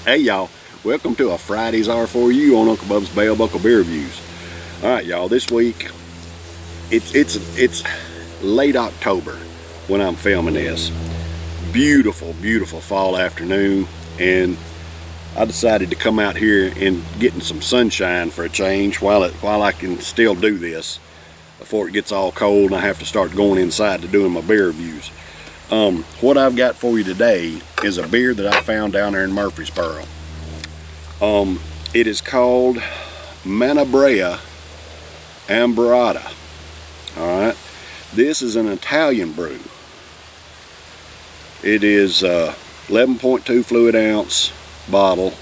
Hey y'all, welcome to a Friday's R4U on Uncle Bub's Bell Buckle Beer Reviews. Alright y'all, this week it's late October when I'm filming this. Beautiful, beautiful fall afternoon, and I decided to come out here and getting some sunshine for a change while I can still do this before it gets all cold and I have to start going inside to doing my beer reviews. What I've got for you today is a beer that I found down there in Murfreesboro. It is called Menabrea Ambrata. Alright, this is an Italian brew. It is 11.2 fluid ounce bottle,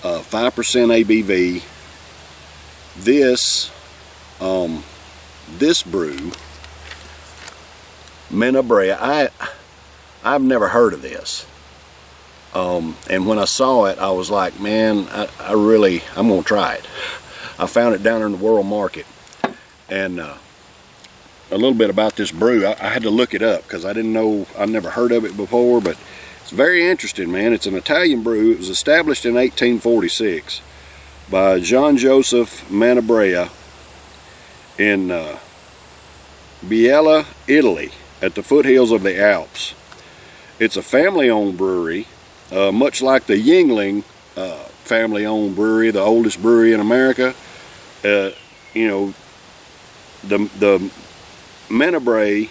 5% ABV. This brew, Menabrea, I've never heard of this. And when I saw it, I was like, man, I'm gonna try it. I found it down in the World Market, and a little bit about this brew. I had to look it up because I didn't know, I'd never heard of it before, but it's very interesting, man. It's an Italian brew. It was established in 1846 by John Joseph Menabrea in Biella, Italy, at the foothills of the Alps. It's a family-owned brewery, much like the Yuengling family-owned brewery, the oldest brewery in America. You know, the Menabrea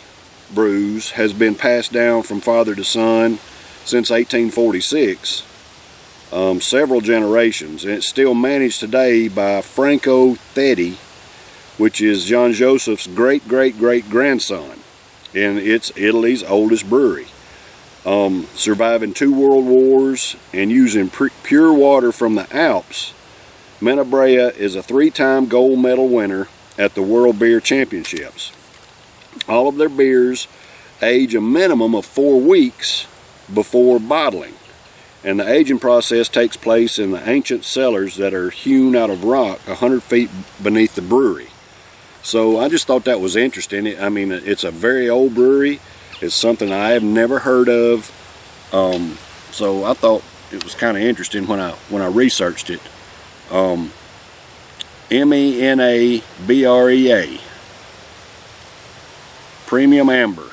brews has been passed down from father to son since 1846, several generations, and it's still managed today by Franco Thedi, which is John Joseph's great-great-great-grandson, and it's Italy's oldest brewery. Surviving 2 world wars and using pure water from the Alps, Menabrea is a 3-time gold medal winner at the World Beer Championships. All of their beers age a minimum of 4 weeks before bottling, and the aging process takes place in the ancient cellars that are hewn out of rock 100 feet beneath the brewery. So I just thought that was interesting. I mean, it's a very old brewery. It's something I have never heard of. So I thought it was kind of interesting when I researched it. Menabrea Premium Amber.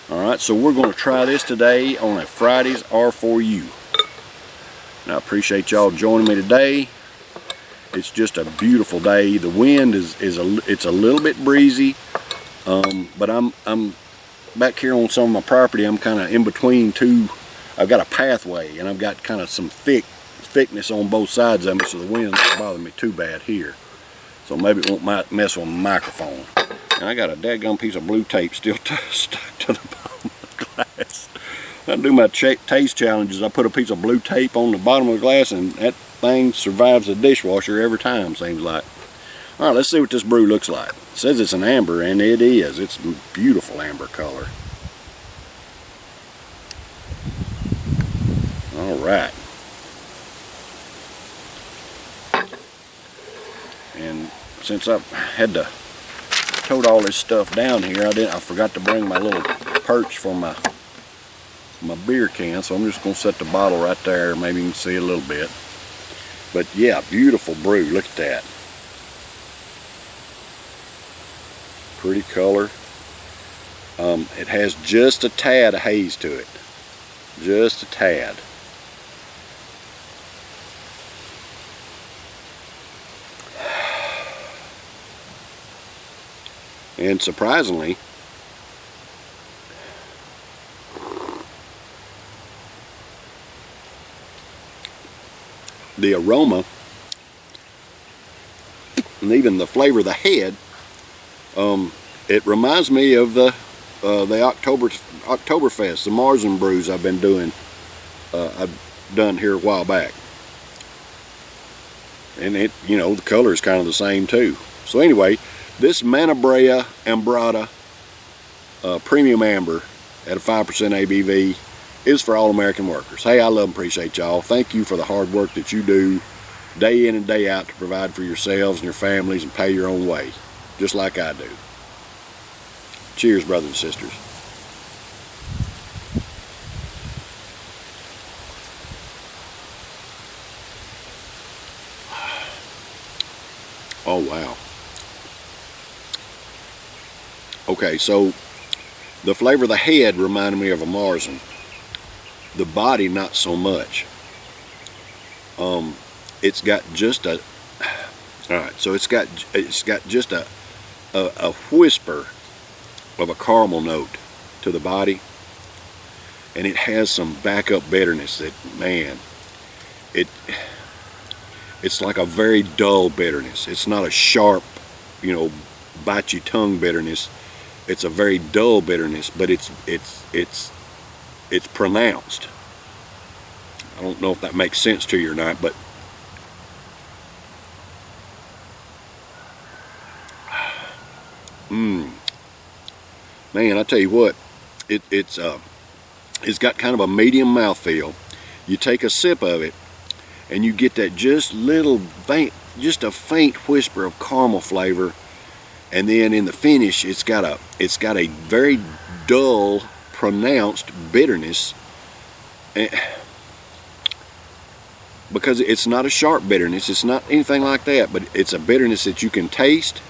Alright, so we're going to try this today on a Friday's R4U. And I appreciate y'all joining me today. It's just a beautiful day. The wind it's a little bit breezy, but I'm back here on some of my property. I'm kind of in between two. I've got a pathway, and I've got kind of some thickness on both sides of me, so the wind doesn't bother me too bad here. So maybe it won't mess with my microphone. And I got a daggone piece of blue tape still stuck to the bottom of the glass. When I do my taste challenges, I put a piece of blue tape on the bottom of the glass, and that thing survives the dishwasher every time, seems like. All right, let's see what this brew looks like. It says it's an amber, and it is. It's a beautiful amber color. All right. And since I had to tote all this stuff down here, I forgot to bring my little perch for my beer can, so I'm just going to set the bottle right there. Maybe you can see a little bit. But yeah, beautiful brew. Look at that. Pretty color. It has just a tad of haze to it. Just a tad. And surprisingly, the aroma and even the flavor of the head, it reminds me of the Oktoberfest, the Marzen brews I've been doing. I've done here a while back, and it, you know, the color is kind of the same too. So anyway, this Menabrea Ambrata Premium Amber at a 5% ABV is for all American workers. Hey, I love and appreciate y'all. Thank you for the hard work that you do day in and day out to provide for yourselves and your families and pay your own way, just like I do. Cheers, brothers and sisters. Oh, wow. Okay, so the flavor of the head reminded me of a Marzen. The body, not so much. It's got just a, all right, so it's got just a whisper of a caramel note to the body, and it has some backup bitterness that, man, it's like a very dull bitterness. It's not a sharp, bite your tongue bitterness. It's a very dull bitterness, but it's pronounced. I don't know if that makes sense to you or not, but man, I tell you what, it's got kind of a medium mouthfeel. You take a sip of it, and you get that just a faint whisper of caramel flavor, and then in the finish, it's got a very dull, pronounced bitterness. Because it's not a sharp bitterness, it's not anything like that, but it's a bitterness that you can taste,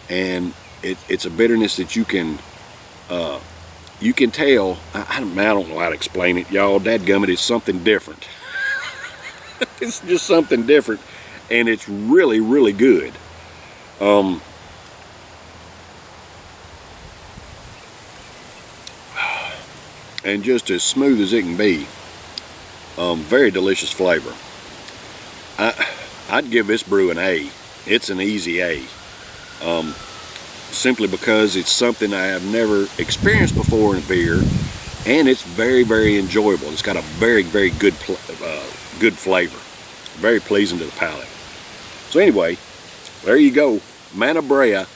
and it's a bitterness that you can tell. I don't know how to explain it, y'all. Dadgummit, it's something different. It's just something different, and it's really, really good. And just as smooth as it can be. Very delicious flavor. I'd give this brew an A. It's an easy A. Simply because it's something I have never experienced before in beer, and it's very, very enjoyable. It's got a very, very good flavor. Very pleasing to the palate. So anyway, there you go. Menabrea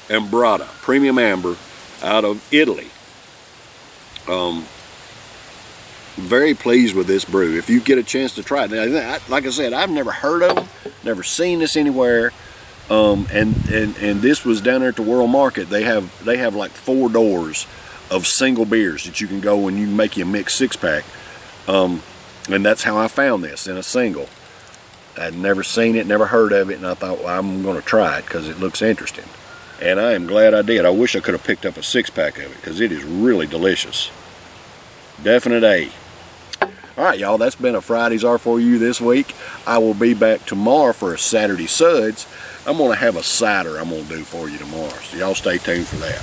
Ambrata Premium Amber out of Italy. Very pleased with this brew. If you get a chance to try it, like I said, I've never heard of them, never seen this anywhere. And this was down there at the World Market. They have like 4 doors of single beers that you can go and you can make you a mixed 6-pack. And that's how I found this, in a single. I'd never seen it, never heard of it, and I thought, well, I'm going to try it because it looks interesting. And I am glad I did. I wish I could have picked up a 6-pack of it because it is really delicious. Definite A. Alright, y'all, that's been a Friday's R4U this week. I will be back tomorrow for a Saturday Suds. I'm going to have a cider I'm going to do for you tomorrow, so y'all stay tuned for that.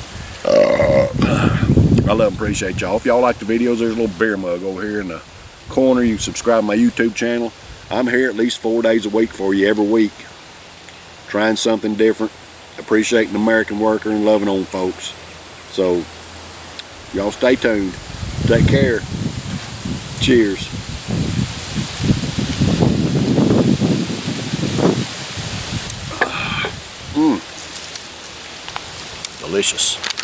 I love and appreciate y'all. If y'all like the videos, there's a little beer mug over here in the corner. You can subscribe to my YouTube channel. I'm here at least 4 days a week for you every week. Trying something different. Appreciating the American worker and loving on folks. So, y'all stay tuned. Take care. Cheers. Delicious.